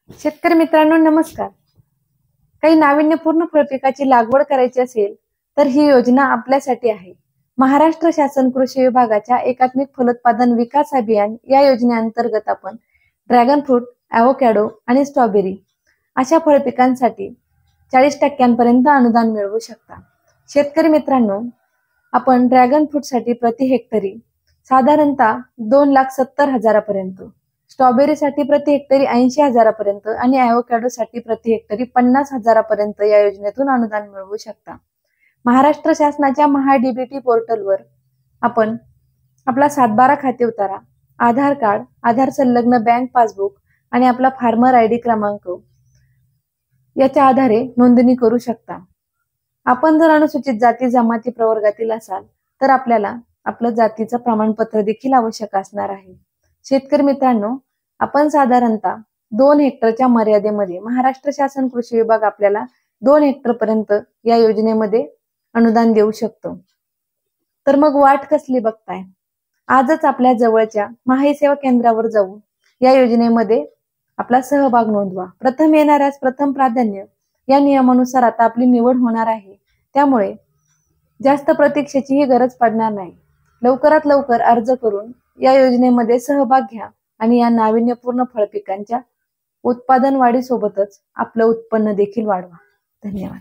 शेतकरी मित्रांनो नमस्कार. काही नाविन्यपूर्ण फळपिकाची लागवड करायची असेल तर ही योजना आपल्यासाठी आहे. महाराष्ट्र शासन कृषी विभागाच्या एकात्मिक फलोत्पादन विकास अभियान या योजनेअंतर्गत आपण ड्रॅगन फ्रूट, ॲव्होकॅडो आणि स्ट्रॉबेरी अशा फळपिकांसाठी 40% अनुदान मिळवू शकता. शेतकरी मित्रांनो, आपण ड्रॅगन फ्रूट साठी प्रति हेक्टरी साधारणतः 2,70,000 स्ट्रॉबेरी साठी प्रति हेक्टरी 80,000 आणि ॲव्होकॅडो साठी प्रति हेक्टरी 50,000 या योजनेतून अनुदान मिळवू शकता. महाराष्ट्र शासनाच्या महाडीबीटी पोर्टलवर आपण आपला 7/12 खाते उतारा, आधार कार्ड, आधार संलग्न बँक पासबुक आणि आपला फार्मर आयडी क्रमांक याच्या आधारे नोंदणी करू शकता. आपण जर अनुसूचित जाती जमाती प्रवर्गातील असाल तर आपल्याला आपलं जातीचं प्रमाणपत्र देखील आवश्यक असणार आहे. शेतकरी मित्रांनो, आपण साधारणतः 2 हेक्टरच्या मर्यादेमध्ये महाराष्ट्र शासन कृषी विभाग आपल्याला 2 हेक्टर पर्यंत या योजनेमध्ये अनुदान देऊ शकतो. तर मग वाट कसली बघताय? आजच आपल्या जवळच्या महाई सेवा केंद्रावर जाऊन या योजनेमध्ये आपला सहभाग नोंदवा. प्रथम येणाऱ्यास प्रथम प्राधान्य या नियमानुसार आता आपली निवड होणार आहे. त्यामुळे जास्त प्रतीक्षेचीही गरज पडणार नाही. लवकरात लवकर अर्ज करून या योजनेमध्ये सहभाग घ्या आणि या नाविन्यपूर्ण फळपिकांच्या उत्पादन वाढीसोबतच आपलं उत्पन्न देखील वाढवा. धन्यवाद.